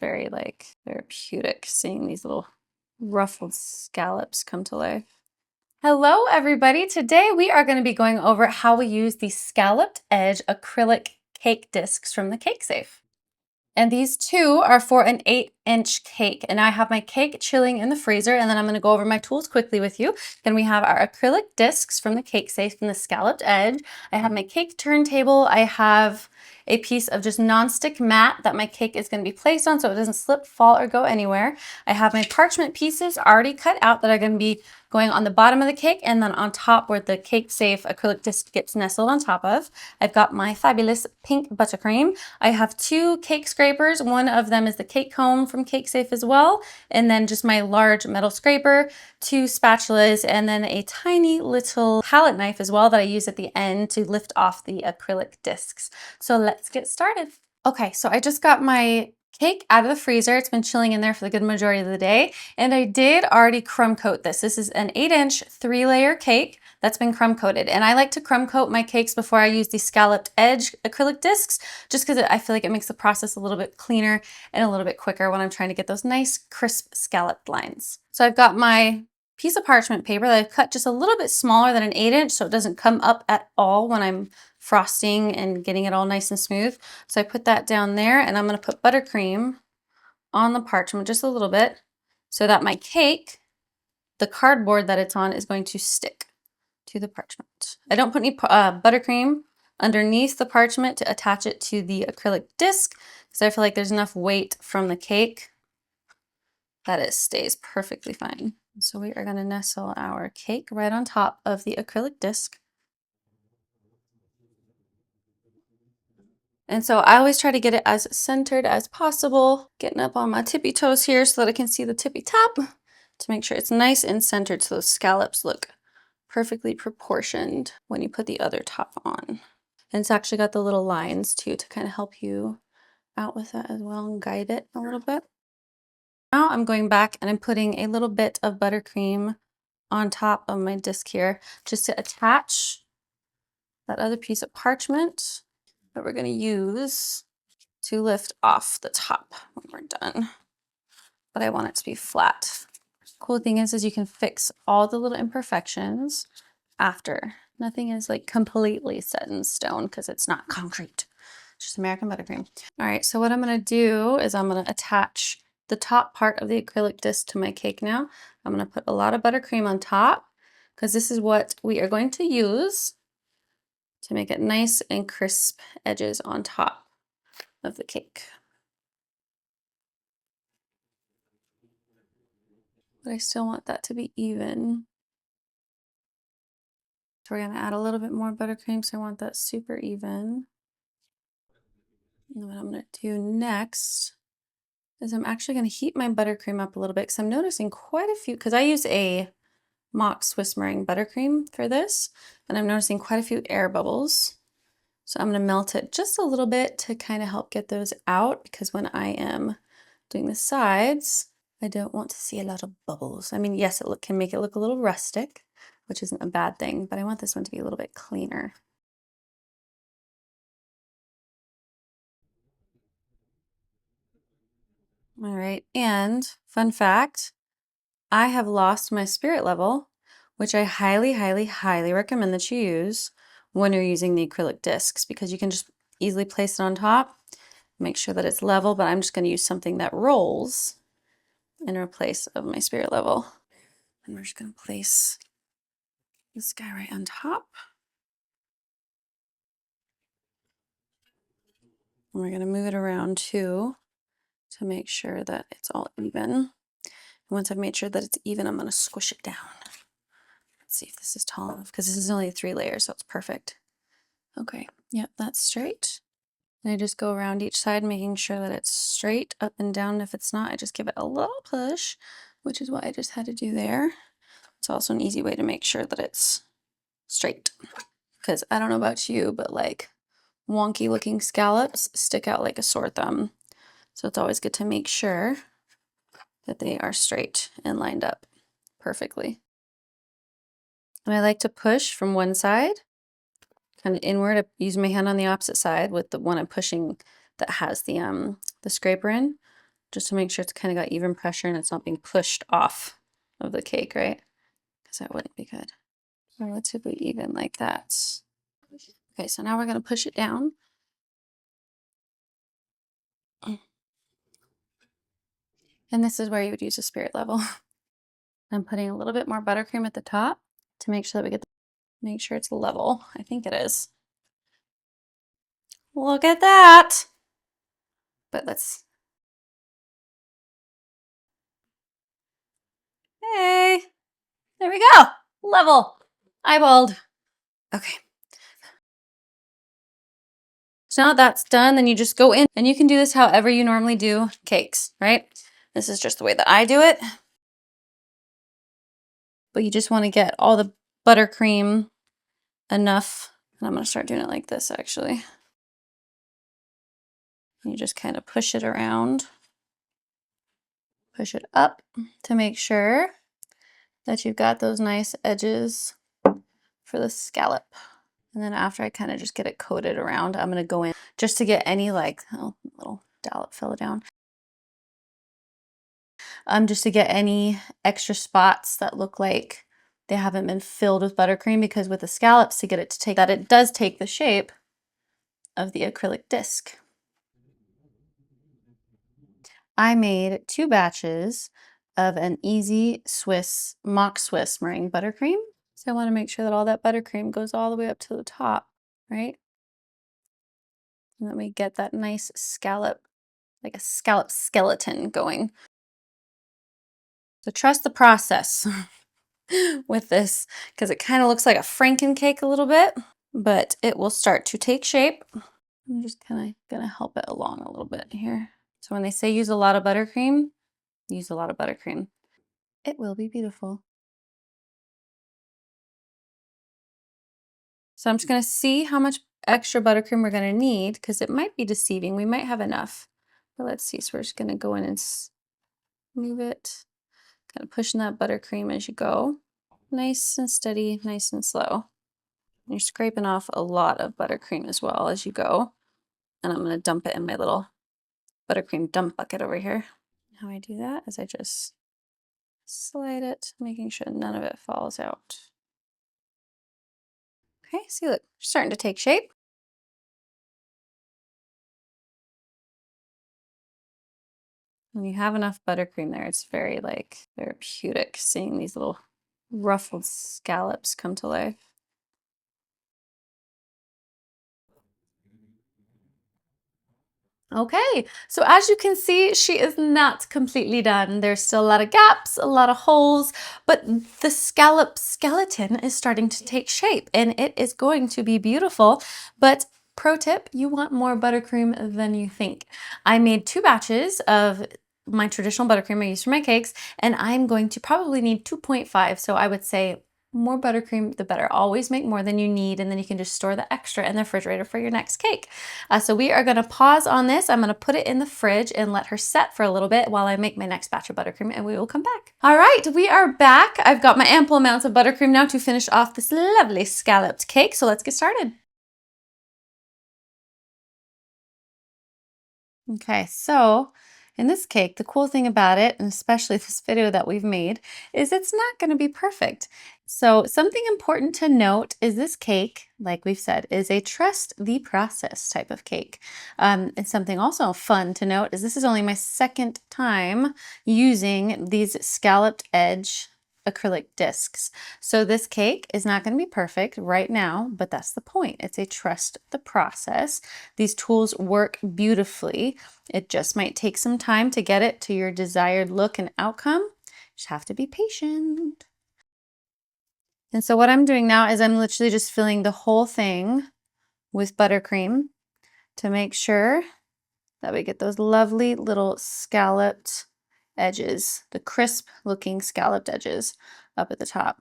very like therapeutic seeing these little ruffled scallops come to life. Hello everybody! Today we are going to be going over how we use the scalloped edge acrylic cake discs from the CakeSafe. And these two are for an 8-inch cake. And I have my cake chilling in the freezer, and then I'm going to go over my tools quickly with you. Then we have our acrylic discs from the CakeSafe from the scalloped edge. I have my cake turntable. I have a piece of just non-stick mat that my cake is going to be placed on so it doesn't slip, fall, or go anywhere. I have my parchment pieces already cut out that are going to be going on the bottom of the cake and then on top where the CakeSafe acrylic disc gets nestled on top of. I've got my fabulous pink buttercream. I have 2 cake scrapers. One of them is the cake comb from CakeSafe as well, and then just my large metal scraper, 2 spatulas, and then a tiny little palette knife as well that I use at the end to lift off the acrylic discs. So let's get started. Okay, so I just got my cake out of the freezer. It's been chilling in there for the good majority of the day. And I did already crumb coat this. This is an 8-inch 3-layer cake that's been crumb coated. And I like to crumb coat my cakes before I use the scalloped edge acrylic discs, just because I feel like it makes the process a little bit cleaner and a little bit quicker when I'm trying to get those nice crisp scalloped lines. So I've got my piece of parchment paper that I've cut just a little bit smaller than an 8-inch so it doesn't come up at all when I'm frosting and getting it all nice and smooth. So I put that down there, and I'm going to put buttercream on the parchment just a little bit so that my cake, the cardboard that it's on, is going to stick to the parchment. I don't put any buttercream underneath the parchment to attach it to the acrylic disc because I feel like there's enough weight from the cake that it stays perfectly fine. So we are going to nestle our cake right on top of the acrylic disc. And so I always try to get it as centered as possible, getting up on my tippy toes here so that I can see the tippy top to make sure it's nice and centered so those scallops look perfectly proportioned when you put the other top on. And it's actually got the little lines too to kind of help you out with that as well and guide it a little bit. Now I'm going back and I'm putting a little bit of buttercream on top of my disc here just to attach that other piece of parchment that we're going to use to lift off the top when we're done. But I want it to be flat. Cool thing is you can fix all the little imperfections after. Nothing is like completely set in stone because it's not concrete. It's just American buttercream. All right, so what I'm going to do is I'm going to attach the top part of the acrylic disc to my cake now. I'm going to put a lot of buttercream on top because this is what we are going to use to make it nice and crisp edges on top of the cake. But I still want that to be even. So we're going to add a little bit more buttercream, so I want that super even. And what I'm going to do next is I'm actually going to heat my buttercream up a little bit because I'm noticing quite a few, because I use a mock Swiss meringue buttercream for this, and I'm noticing quite a few air bubbles. So I'm going to melt it just a little bit to kind of help get those out, because when I am doing the sides, I don't want to see a lot of bubbles. I mean, yes, it can make it look a little rustic, which isn't a bad thing, but I want this one to be a little bit cleaner. All right, and fun fact, I have lost my spirit level, which I highly, highly, highly recommend that you use when you're using the acrylic discs, because you can just easily place it on top, make sure that it's level, but I'm just going to use something that rolls in place of my spirit level. And we're just going to place this guy right on top. And we're going to move it around too to make sure that it's all even. And once I've made sure that it's even, I'm going to squish it down. Let's see if this is tall enough, because this is only 3 layers, so it's perfect. Okay, yep, that's straight. And I just go around each side, making sure that it's straight up and down. If it's not, I just give it a little push, which is what I just had to do there. It's also an easy way to make sure that it's straight. Because I don't know about you, but like wonky looking scallops stick out like a sore thumb. So it's always good to make sure that they are straight and lined up perfectly. And I like to push from one side, kind of inward. I use my hand on the opposite side with the one I'm pushing that has the scraper in. just to make sure it's kind of got even pressure and it's not being pushed off of the cake, right? Because that wouldn't be good. Relatively even like that. Okay, so now we're going to push it down. And this is where you would use a spirit level. I'm putting a little bit more buttercream at the top to make sure that we get make sure it's level. I think it is. Look at that. But let's, hey, there we go. Level. Eyeballed. Okay. So now that's done, then you just go in and you can do this however you normally do cakes, right? This is just the way that I do it. But you just want to get all the buttercream enough. And I'm going to start doing it like this actually. You just kind of push it around, push it up to make sure that you've got those nice edges for the scallop. And then after I kind of just get it coated around, I'm going to go in just to get any like, oh, little dollop fell down. Just to get any extra spots that look like they haven't been filled with buttercream, because with the scallops, to get it to take that, it does take the shape of the acrylic disc. I made 2 batches of an easy Swiss, mock Swiss meringue buttercream. So I want to make sure that all that buttercream goes all the way up to the top, right? And then we get that nice scallop, like a scallop skeleton going. So trust the process with this, because it kind of looks like a Franken cake a little bit, but it will start to take shape. I'm just kind of gonna help it along a little bit here. So when they say use a lot of buttercream, use a lot of buttercream. It will be beautiful. So I'm just gonna see how much extra buttercream we're gonna need, because it might be deceiving. We might have enough, but let's see. So we're just gonna go in and move it, kind of pushing that buttercream as you go. Nice and steady, nice and slow. You're scraping off a lot of buttercream as well as you go. And I'm going to dump it in my little buttercream dump bucket over here. How I do that is I just slide it, making sure none of it falls out. Okay, see, look, starting to take shape. When you have enough buttercream there, it's very like therapeutic seeing these little ruffled scallops come to life. Okay, so as you can see, she is not completely done. There's still a lot of gaps, a lot of holes, but the scallop skeleton is starting to take shape and it is going to be beautiful. But pro tip, you want more buttercream than you think. I made 2 batches of my traditional buttercream I use for my cakes, and I'm going to probably need 2.5. So I would say more buttercream, the better. Always make more than you need, and then you can just store the extra in the refrigerator for your next cake. So we are gonna pause on this. I'm gonna put it in the fridge and let her set for a little bit while I make my next batch of buttercream, and we will come back. All right, we are back. I've got my ample amounts of buttercream now to finish off this lovely scalloped cake, so let's get started. Okay, so in this cake, the cool thing about it, and especially this video that we've made, is it's not going to be perfect. So something important to note is this cake, like we've said, is a trust the process type of cake. And something also fun to note is this is only my 2nd time using these scalloped edge acrylic discs. So this cake is not going to be perfect right now, but that's the point. It's a trust the process. These tools work beautifully. It just might take some time to get it to your desired look and outcome. You just have to be patient. And so what I'm doing now is I'm literally just filling the whole thing with buttercream to make sure that we get those lovely little scalloped edges, the crisp looking scalloped edges up at the top.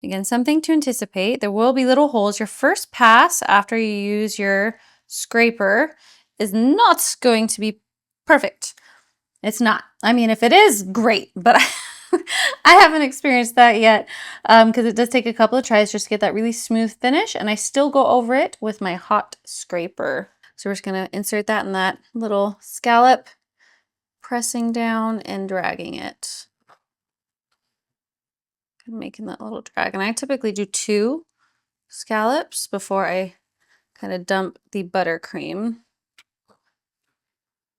Again, something to anticipate. There will be little holes. Your first pass after you use your scraper is not going to be perfect. It's not. I mean, if it is, great, but I haven't experienced that yet because it does take a couple of tries just to get that really smooth finish, and I still go over it with my hot scraper. So we're just going to insert that in that little scallop, pressing down and dragging it. Making that little drag. And I typically do 2 scallops before I kind of dump the buttercream.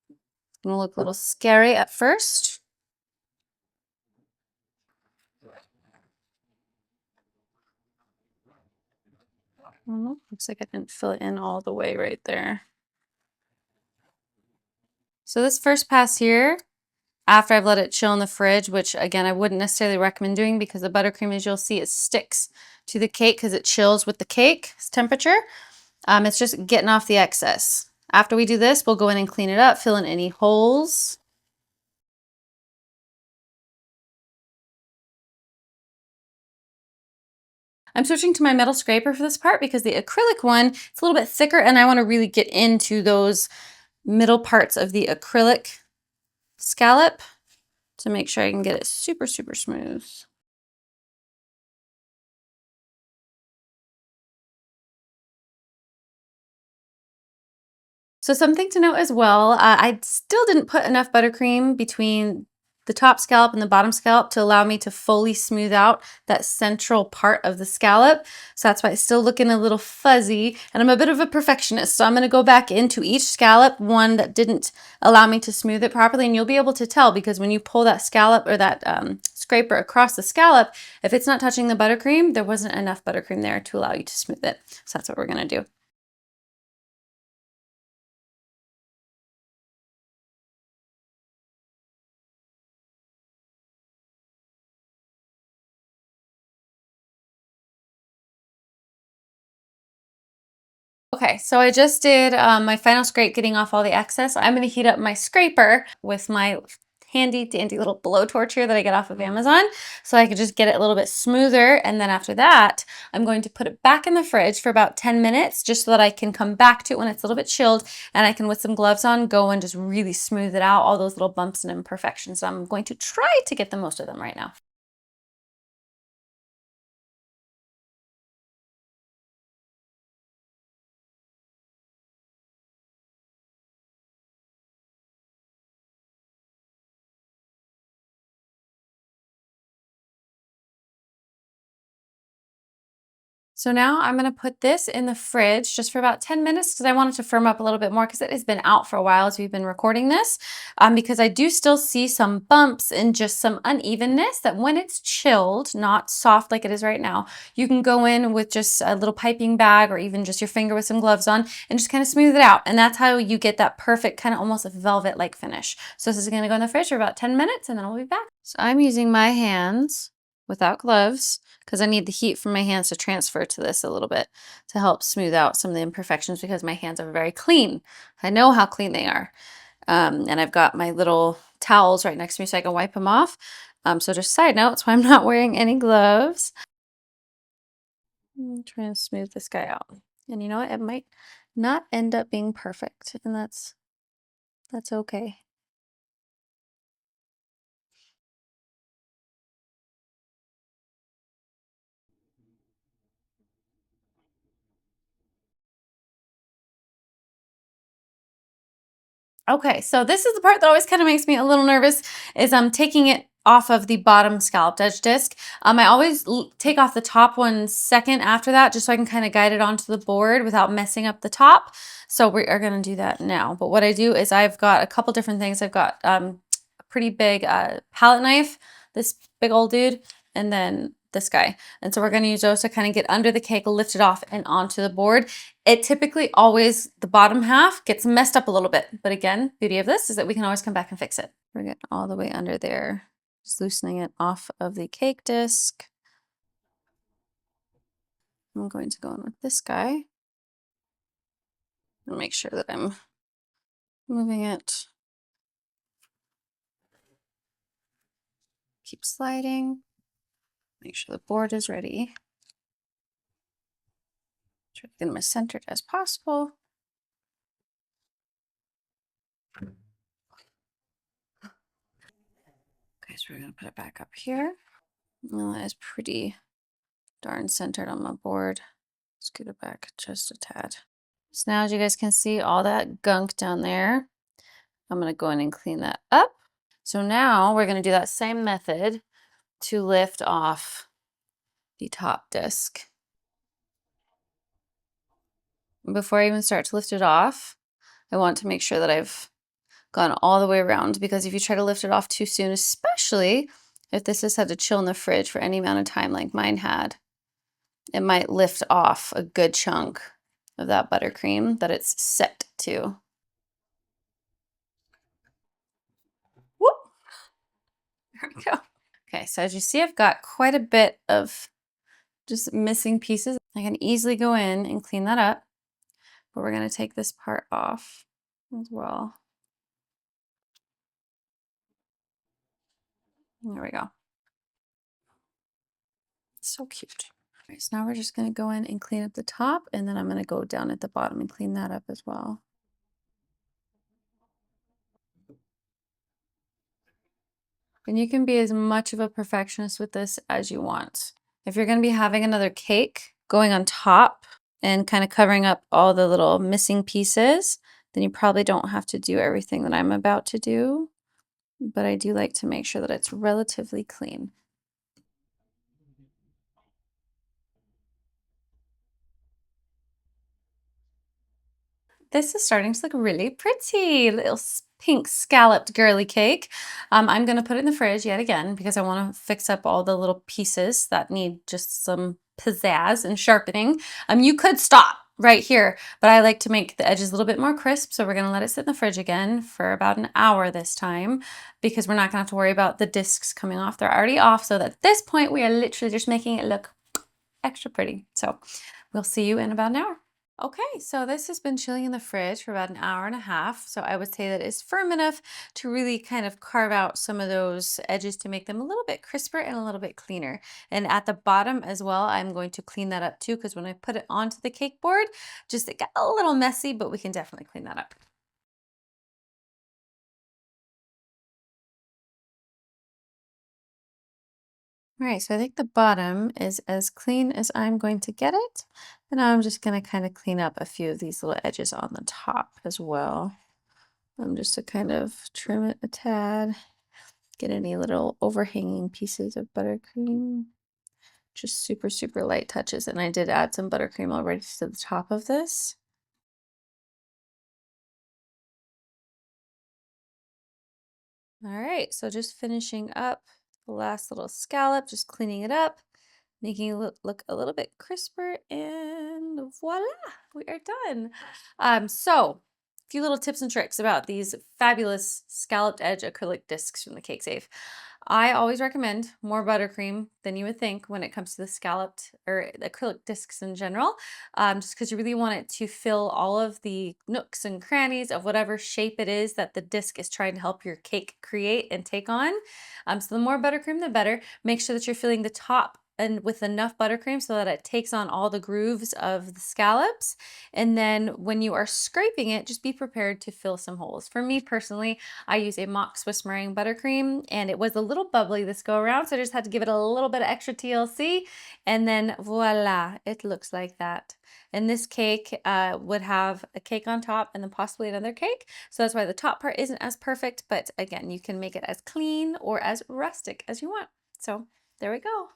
It's gonna look a little scary at first. Looks like I didn't fill it in all the way right there. So this first pass here, after I've let it chill in the fridge, which again, I wouldn't necessarily recommend doing because the buttercream, as you'll see, it sticks to the cake because it chills with the cake's temperature. It's just getting off the excess. After we do this, we'll go in and clean it up, fill in any holes. I'm switching to my metal scraper for this part because the acrylic one, it's a little bit thicker and I want to really get into those middle parts of the acrylic scallop to make sure I can get it super, super smooth. So something to note as well, I still didn't put enough buttercream between the top scallop and the bottom scallop to allow me to fully smooth out that central part of the scallop. So that's why it's still looking a little fuzzy, and I'm a bit of a perfectionist. So I'm gonna go back into each scallop, one that didn't allow me to smooth it properly, and you'll be able to tell because when you pull that scallop or that scraper across the scallop, if it's not touching the buttercream, there wasn't enough buttercream there to allow you to smooth it. So that's what we're gonna do. Okay, so I just did my final scrape, getting off all the excess. I'm going to heat up my scraper with my handy dandy little blowtorch here that I get off of Amazon so I can just get it a little bit smoother. And then after that, I'm going to put it back in the fridge for about 10 minutes just so that I can come back to it when it's a little bit chilled and I can, with some gloves on, go and just really smooth it out, all those little bumps and imperfections. So I'm going to try to get the most of them right now. So now I'm going to put this in the fridge just for about 10 minutes because I want it to firm up a little bit more because it has been out for a while as we've been recording this. Because I do still see some bumps and just some unevenness that when it's chilled, not soft like it is right now, you can go in with just a little piping bag or even just your finger with some gloves on and just kind of smooth it out. And that's how you get that perfect kind of almost a velvet-like finish. So this is going to go in the fridge for about 10 minutes and then we'll be back. So I'm using my hands without gloves because I need the heat from my hands to transfer to this a little bit to help smooth out some of the imperfections because my hands are very clean. I know how clean they are. And I've got my little towels right next to me so I can wipe them off. So just side note, that's why I'm not wearing any gloves. I'm trying to smooth this guy out. And you know what? It might not end up being perfect, and that's okay. Okay, so this is the part that always kind of makes me a little nervous is I'm taking it off of the bottom scalloped edge disc. I always take off the top one second after that just so I can kind of guide it onto the board without messing up the top. So we are going to do that now. But what I do is I've got a couple different things. I've got a pretty big palette knife, this big old dude, and then this guy. And so we're going to use those to kind of get under the cake, lift it off and onto the board. It typically always, the bottom half gets messed up a little bit. But again, beauty of this is that we can always come back and fix it. Bring it all the way under there, just loosening it off of the cake disc. I'm going to go in with this guy and make sure that I'm moving it. Keep sliding. Make sure the board is ready. Try to get them as centered as possible. Okay, so we're gonna put it back up here. Well, that is pretty darn centered on my board. Scoot it back just a tad. So now, as you guys can see, all that gunk down there, I'm gonna go in and clean that up. So now we're gonna do that same method to lift off the top disc. Before I even start to lift it off, I want to make sure that I've gone all the way around, because if you try to lift it off too soon, especially if this has had to chill in the fridge for any amount of time like mine had, it might lift off a good chunk of that buttercream that it's set to. Whoop! There we go. Okay, so as you see, I've got quite a bit of just missing pieces. I can easily go in and clean that up, but we're going to take this part off as well. There we go. So cute. All right, so now we're just going to go in and clean up the top, and then I'm going to go down at the bottom and clean that up as well. And you can be as much of a perfectionist with this as you want. If you're going to be having another cake going on top and kind of covering up all the little missing pieces, then you probably don't have to do everything that I'm about to do. But I do like to make sure that it's relatively clean. This is starting to look really pretty. Little pink scalloped girly cake. I'm going to put it in the fridge yet again because I want to fix up all the little pieces that need just some pizzazz and sharpening. You could stop right here, but I like to make the edges a little bit more crisp, so we're going to let it sit in the fridge again for about an hour this time, because we're not going to have to worry about the discs coming off. They're already off, so at this point we are literally just making it look extra pretty. So we'll see you in about an hour. Okay, so this has been chilling in the fridge for about an hour and a half. So I would say that it's firm enough to really kind of carve out some of those edges to make them a little bit crisper and a little bit cleaner. And at the bottom as well, I'm going to clean that up too, because when I put it onto the cake board, just it got a little messy, but we can definitely clean that up. All right, so I think the bottom is as clean as I'm going to get it. And now I'm just going to kind of clean up a few of these little edges on the top as well. Just to kind of trim it a tad, get any little overhanging pieces of buttercream. Just super, super light touches. And I did add some buttercream already to the top of this. All right, so just finishing up the last little scallop, just cleaning it up, making it look a little bit crisper, and voila, we are done. So a few little tips and tricks about these fabulous scalloped edge acrylic discs from the CakeSafe. I always recommend more buttercream than you would think when it comes to the scalloped or the acrylic discs in general, just because you really want it to fill all of the nooks and crannies of whatever shape it is that the disc is trying to help your cake create and take on. So the more buttercream, the better. Make sure that you're filling the top and with enough buttercream so that it takes on all the grooves of the scallops. And then when you are scraping it, just be prepared to fill some holes. For me personally, I use a mock Swiss meringue buttercream, and it was a little bubbly this go around, so I just had to give it a little bit of extra TLC, and then voila, it looks like that. And this cake would have a cake on top and then possibly another cake, so that's why the top part isn't as perfect, but again, you can make it as clean or as rustic as you want. So there we go.